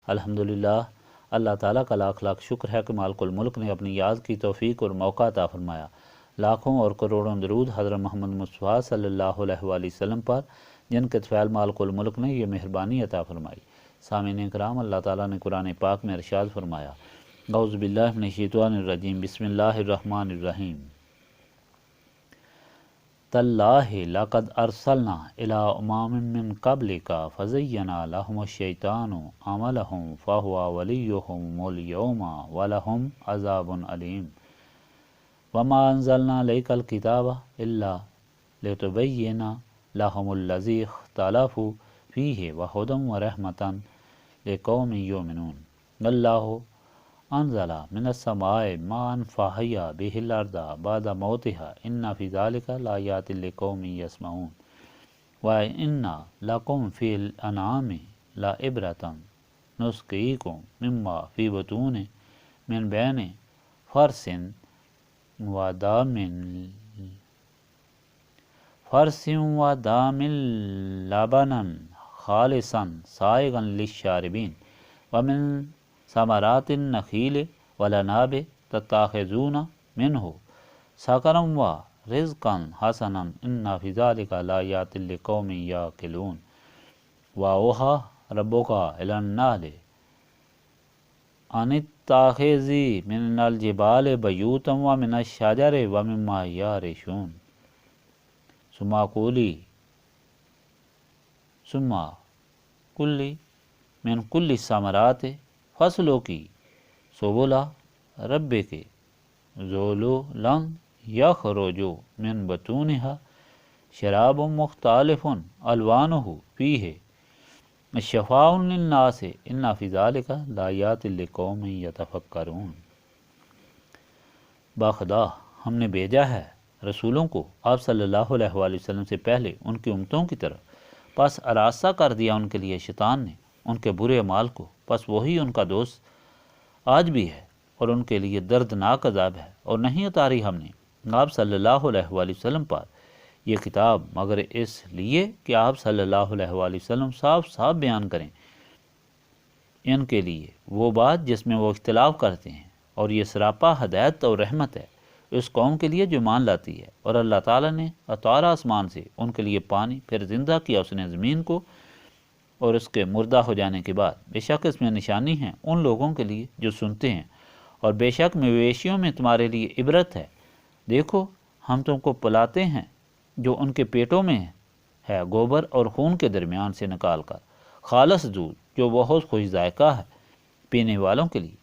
الحمدللہ، اللہ تعالیٰ کا لاکھ لاکھ شکر ہے کہ مالک الملک نے اپنی یاد کی توفیق اور موقع عطا فرمایا۔ لاکھوں اور کروڑوں درود حضرت محمد مصطفیٰ صلی اللہ علیہ وآلہ وسلم پر، جن کے طفیل مالک الملک نے یہ مہربانی عطا فرمائی۔ سامعین کرام، اللہ تعالیٰ نے قرآن پاک میں ارشاد فرمایا، اعوذ باللہ من الشیطان الرجیم، بسم اللہ الرحمن الرحیم، تاللہ لقد ارسلنا الی امم من قبلک فزینا لهم الشیطان اعمالهم فهو ولیہم اليوم ولہم عذاب علیم، وما انزلنا علیک الکتاب الا لتبین لهم الذی اختلفوا فیہ وہدی ورحمۃ لقوم یؤمنون، اللہ انزل من السماء ماء فاحیا به الارض بعد موتها ان فی ذلک لآیات لقوم یسمعون، وان لکم فی الانعام لعبرۃ نسقیکم مما فی بطون من بین فرث ودام لبنا خالصا سائغا للشاربین، ومن ثمرات النخیل والعناب تتخذون منہ سکرا ورزقا حسنا ان فی ذلک لآیات لقوم یعقلون، وأوحی ربک الی النحل ان اتخذی من الجبال بیوتا ومن الشجر ومما یعرشون، ثم کلی من کل الثمرات فسلوکی سبل ربک ذللا یخرج من بطونها شراب مختلف الوانہ فیہ شفاء للناس ان فی ذلک لآیات لقوم یتفکرون۔ باخدا ہم نے بھیجا ہے رسولوں کو آپ صلی اللہ علیہ وآلہ وسلم سے پہلے ان کی امتوں کی طرف، پس آراستہ کر دیا ان کے لیے شیطان نے ان کے برے اعمال کو، پس وہی ان کا دوست آج بھی ہے اور ان کے لیے دردناک عذاب ہے، اور نہیں اتاری ہم نے آپ صلی اللہ علیہ وآلہ وسلم پر یہ کتاب مگر اس لیے کہ آپ صلی اللہ علیہ وآلہ وسلم صاف صاف بیان کریں ان کے لیے وہ بات جس میں وہ اختلاف کرتے ہیں، اور یہ سراپا ہدایت اور رحمت ہے اس قوم کے لیے جو مان لاتی ہے۔ اور اللہ تعالیٰ نے اتارا آسمان سے ان کے لیے پانی، پھر زندہ کیا اس نے زمین کو اور اس کے مردہ ہو جانے کے بعد، بے شک اس میں نشانی ہے ان لوگوں کے لیے جو سنتے ہیں، اور بے شک مویشیوں میں تمہارے لیے عبرت ہے۔ دیکھو ہم تم کو پلاتے ہیں جو ان کے پیٹوں میں ہے گوبر اور خون کے درمیان سے نکال کر، خالص دودھ جو بہت خوش ذائقہ ہے پینے والوں کے لیے،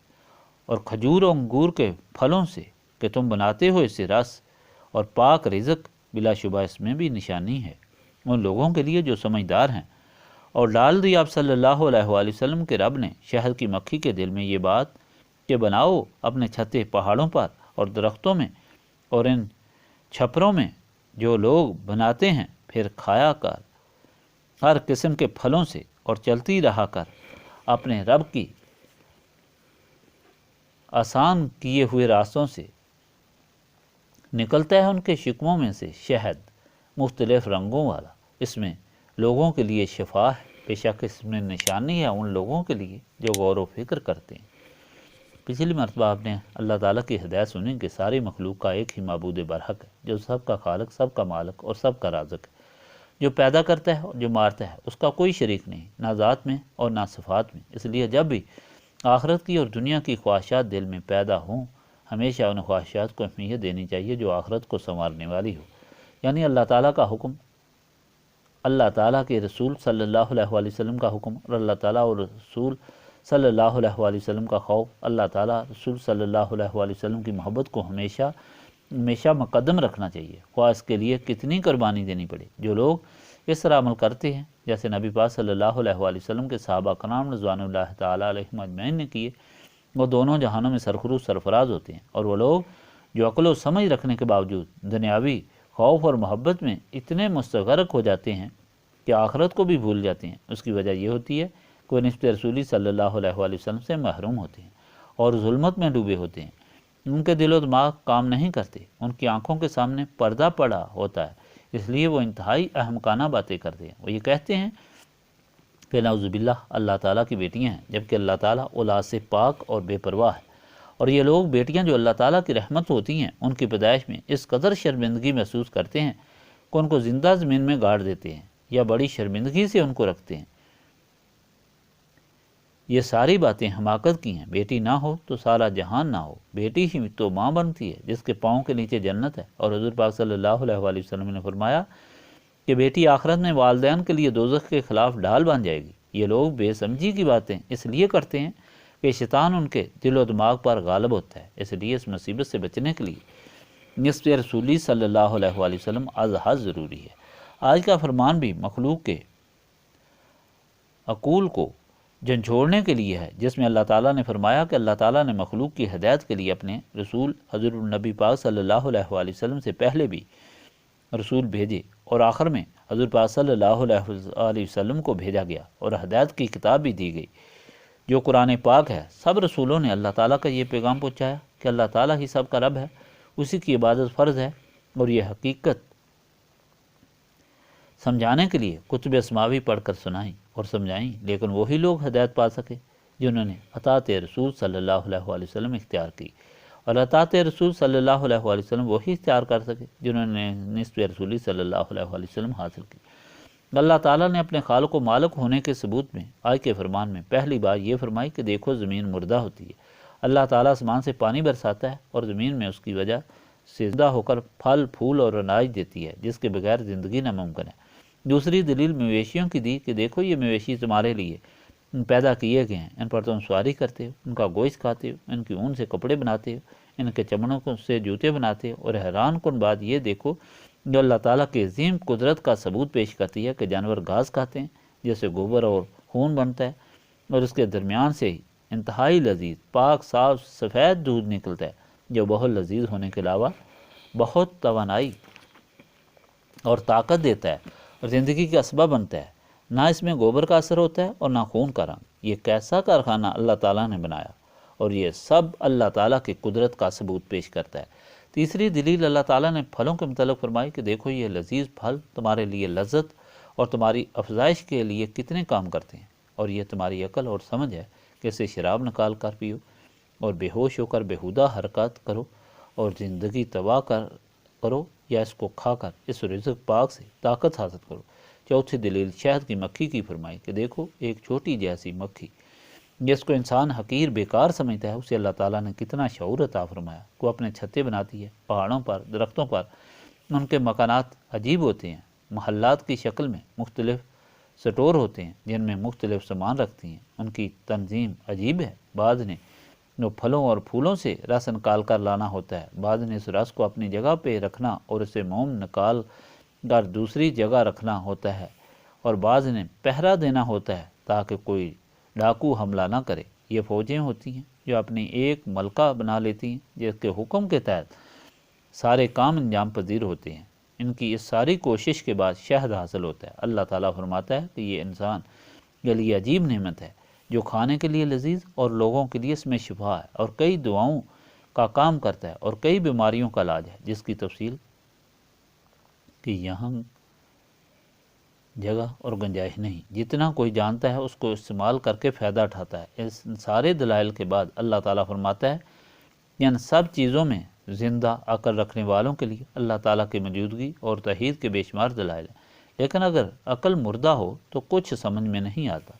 اور کھجور اور انگور کے پھلوں سے کہ تم بناتے ہو اس سے رس، اور پاک رزق، بلا شبہ اس میں بھی نشانی ہے ان لوگوں کے لیے جو سمجھدار ہیں۔ اور ڈال دی آپ صلی اللہ علیہ وآلہ وسلم کے رب نے شہد کی مکھی کے دل میں یہ بات کہ بناؤ اپنے چھتے پہاڑوں پر اور درختوں میں اور ان چھپروں میں جو لوگ بناتے ہیں، پھر کھایا کر ہر قسم کے پھلوں سے اور چلتی رہا کر اپنے رب کی آسان کیے ہوئے راستوں سے، نکلتا ہے ان کے شکموں میں سے شہد مختلف رنگوں والا، اس میں لوگوں کے لیے شفا ہے، بے شک اس میں نشانی ہے ان لوگوں کے لیے جو غور و فکر کرتے ہیں۔ پچھلی مرتبہ آپ نے اللہ تعالیٰ کی ہدایت سنی کہ ساری مخلوق کا ایک ہی معبود برحق ہے، جو سب کا خالق، سب کا مالک اور سب کا رازق ہے، جو پیدا کرتا ہے اور جو مارتا ہے، اس کا کوئی شریک نہیں، نہ ذات میں اور نہ صفات میں۔ اس لیے جب بھی آخرت کی اور دنیا کی خواہشات دل میں پیدا ہوں، ہمیشہ ان خواہشات کو اہمیت دینی چاہیے جو آخرت کو سنوارنے والی ہو، یعنی اللہ تعالیٰ کا حکم، اللہ تعالیٰ کے رسول صلی اللہ علیہ وآلہ وسلم کا حکم، اور اللہ تعالیٰ اور رسول صلی اللہ علیہ وآلہ وسلم کا خوف، اللہ تعالیٰ رسول صلی اللہ علیہ وآلہ وسلم کی محبت کو ہمیشہ مقدم رکھنا چاہیے، خواہ اس کے لیے کتنی قربانی دینی پڑے۔ جو لوگ اس طرح عمل کرتے ہیں جیسے نبی پاک صلی اللہ علیہ وآلہ وسلم کے صحابہ کرام رضوان اللہ تعالیٰ علیہم اجمعین نے کیے، وہ دونوں جہانوں میں سرخروش سرفراز ہوتے ہیں۔ اور وہ لوگ جو عقل و سمجھ رکھنے کے باوجود دنیاوی خوف اور محبت میں اتنے مستغرق ہو جاتے ہیں کہ آخرت کو بھی بھول جاتے ہیں، اس کی وجہ یہ ہوتی ہے کہ وہ نسبت رسولی صلی اللہ علیہ وآلہ وسلم سے محروم ہوتے ہیں اور ظلمت میں ڈوبے ہوتے ہیں۔ ان کے دل و دماغ کام نہیں کرتے، ان کی آنکھوں کے سامنے پردہ پڑا ہوتا ہے، اس لیے وہ انتہائی احمقانہ باتیں کرتے ہیں۔ وہ یہ کہتے ہیں کہ نعوذ باللہ اللہ تعالیٰ کی بیٹیاں ہیں، جبکہ اللہ تعالیٰ اولاد سے پاک اور بے پرواہ ہے۔ اور یہ لوگ بیٹیاں جو اللہ تعالیٰ کی رحمت ہوتی ہیں ان کی پیدائش میں اس قدر شرمندگی محسوس کرتے ہیں کہ ان کو زندہ زمین میں گاڑ دیتے ہیں یا بڑی شرمندگی سے ان کو رکھتے ہیں۔ یہ ساری باتیں حماقت کی ہیں۔ بیٹی نہ ہو تو سارا جہان نہ ہو، بیٹی ہی تو ماں بنتی ہے جس کے پاؤں کے نیچے جنت ہے۔ اور حضور پاک صلی اللہ علیہ وآلہ وسلم نے فرمایا کہ بیٹی آخرت میں والدین کے لیے دوزخ کے خلاف ڈھال بن جائے گی۔ یہ لوگ بے سمجھی کی باتیں اس لیے کرتے ہیں کہ شیطان ان کے دل و دماغ پر غالب ہوتا ہے، اس لیے اس مصیبت سے بچنے کے لیے نصف رسولی صلی اللہ علیہ وآلہ وسلم از حد ضروری ہے۔ آج کا فرمان بھی مخلوق کے عقول کو جھنجھوڑنے کے لیے ہے، جس میں اللہ تعالیٰ نے فرمایا کہ اللہ تعالیٰ نے مخلوق کی ہدایت کے لیے اپنے رسول حضرت النبی پاک صلی اللہ علیہ وآلہ وسلم سے پہلے بھی رسول بھیجے، اور آخر میں حضور پاک صلی اللہ علیہ وآلہ وسلم کو بھیجا گیا اور ہدایت کی کتاب بھی دی گئی جو قرآن پاک ہے۔ سب رسولوں نے اللہ تعالیٰ کا یہ پیغام پہنچایا کہ اللہ تعالیٰ ہی سب کا رب ہے، اسی کی عبادت فرض ہے، اور یہ حقیقت سمجھانے کے لیے کتب اسماوی پڑھ کر سنائیں اور سمجھائیں، لیکن وہی لوگ ہدایت پا سکے جنہوں نے اطاعت رسول صلی اللہ علیہ وآلہ وسلم اختیار کی، اور اطاعت رسول صلی اللہ علیہ وآلہ وسلم وہی اختیار کر سکے جنہوں نے نصف رسولی صلی اللہ علیہ وآلہ وسلم حاصل کی۔ اللہ تعالیٰ نے اپنے خالق و مالک ہونے کے ثبوت میں آج کے فرمان میں پہلی بار یہ فرمائی کہ دیکھو زمین مردہ ہوتی ہے۔ اللہ تعالیٰ آسمان سے پانی برساتا ہے اور زمین میں اس کی وجہ سے زندہ ہو کر پھل پھول اور اناج دیتی ہے، جس کے بغیر زندگی ناممکن ہے۔ دوسری دلیل مویشیوں کی دی کہ دیکھو یہ مویشی تمہارے لیے پیدا کیے گئے ہیں، ان پر تم سواری کرتے ہو، ان کا گوشت کھاتے ہو، ان کی اون سے کپڑے بناتے ہو، ان کے چمڑوں سے جوتے بناتے ہو۔ اور حیران کن بات یہ دیکھو جو اللہ تعالیٰ کی عظیم قدرت کا ثبوت پیش کرتی ہے کہ جانور گھاس کھاتے ہیں جیسے گوبر اور خون بنتا ہے، اور اس کے درمیان سے ہی انتہائی لذیذ پاک صاف سفید دودھ نکلتا ہے جو بہت لذیذ ہونے کے علاوہ بہت توانائی اور طاقت دیتا ہے اور زندگی کا اسباب بنتا ہے۔ نہ اس میں گوبر کا اثر ہوتا ہے اور نہ خون کا رنگ۔ یہ کیسا کارخانہ اللہ تعالیٰ نے بنایا، اور یہ سب اللہ تعالیٰ کی قدرت کا ثبوت پیش کرتا ہے۔ تیسری دلیل اللہ تعالیٰ نے پھلوں کے متعلق فرمائی کہ دیکھو یہ لذیذ پھل تمہارے لیے لذت اور تمہاری افزائش کے لیے کتنے کام کرتے ہیں، اور یہ تمہاری عقل اور سمجھ ہے کہ اسے شراب نکال کر پیو اور بے ہوش ہو کر بیہودہ حرکات کرو اور زندگی تباہ کرو، یا اس کو کھا کر اس رزق پاک سے طاقت حاصل کرو۔ چوتھی دلیل شہد کی مکھی کی فرمائی کہ دیکھو ایک چھوٹی جیسی مکھی جس کو انسان حقیر بیکار سمجھتا ہے، اسے اللہ تعالیٰ نے کتنا شعور عطا فرمایا کہ وہ اپنے چھتے بناتی ہے پہاڑوں پر، درختوں پر۔ ان کے مکانات عجیب ہوتے ہیں، محلات کی شکل میں مختلف سٹور ہوتے ہیں جن میں مختلف سامان رکھتی ہیں۔ ان کی تنظیم عجیب ہے، بعض نے جو پھلوں اور پھولوں سے رس نکال کر لانا ہوتا ہے، بعض نے اس رس کو اپنی جگہ پہ رکھنا اور اسے موم نکال کر دوسری جگہ رکھنا ہوتا ہے، اور بعض نے پہرا دینا ہوتا ہے تاکہ کوئی ڈاکو حملہ نہ کرے۔ یہ فوجیں ہوتی ہیں جو اپنی ایک ملکہ بنا لیتی ہیں جس کے حکم کے تحت سارے کام انجام پذیر ہوتے ہیں۔ ان کی اس ساری کوشش کے بعد شہد حاصل ہوتا ہے۔ اللہ تعالیٰ فرماتا ہے کہ یہ انسان کے لیے عجیب نعمت ہے جو کھانے کے لیے لذیذ اور لوگوں کے لیے اس میں شفا ہے، اور کئی دعاؤں کا کام کرتا ہے اور کئی بیماریوں کا علاج ہے، جس کی تفصیل کہ یہاں جگہ اور گنجائش نہیں۔ جتنا کوئی جانتا ہے اس کو استعمال کر کے فائدہ اٹھاتا ہے۔ اس سارے دلائل کے بعد اللہ تعالیٰ فرماتا ہے کہ ان سب چیزوں میں زندہ عقل رکھنے والوں کے لیے اللہ تعالیٰ کی موجودگی اور توحید کے بے شمار دلائل ہیں، لیکن اگر عقل مردہ ہو تو کچھ سمجھ میں نہیں آتا،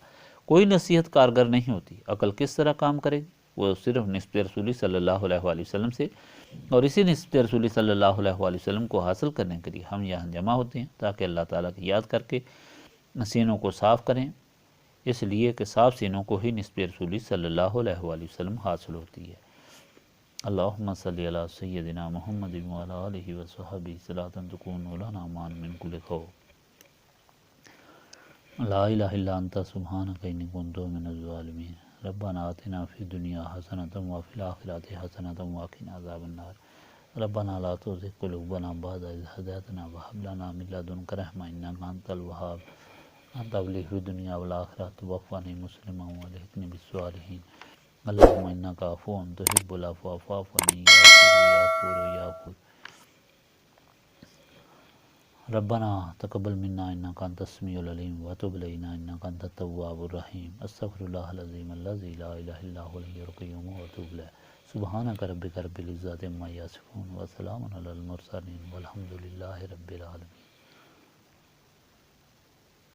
کوئی نصیحت کارگر نہیں ہوتی۔ عقل کس طرح کام کرے گی؟ وہ صرف نسبت رسولی صلی اللہ علیہ وآلہ وسلم سے، اور اسی نسبت رسولی صلی اللہ علیہ وآلہ وسلم کو حاصل کرنے کے لیے ہم یہاں جمع ہوتے ہیں تاکہ اللہ تعالیٰ کی یاد کر کے سینوں کو صاف کریں، اس لیے کہ صاف سینوں کو ہی نسبت رسولی صلی اللہ علیہ وآلہ وسلم حاصل ہوتی ہے۔ اللہم صلی علی سیدنا محمد وعلی آلہ وصحبہ صلاۃ تکون لنا مان من کل خوف۔ لا الہ الا انت سبحانک انی کنت من الظالمین۔ ربنا آتنا فی الدنیا حسنۃ وفی الآخرۃ حسنۃ وقنا عذاب النار۔ ربنا لا تزغ قلوبنا بعد إذ هديتنا وهب لنا من لدنك رحمة إنك أنت الوهاب۔ أنت ولي في الدنيا والآخرة توفني مسلما والحقني بالصالحين۔ اللهم إنك عفو تحب العفو فاعف عني يا غفور يا غفور يا غفور۔ ربنا تقبل منا انک انت السمیع العلیم وتب علینا انک انت التواب الرحیم استغفر اللہ العظیم الذی لا الہ الا هو الحی القیوم واتوب الیہ سبحانک ربک رب العزۃ عما یصفون وسلام علی المرسلین والحمد للہ رب العالمین.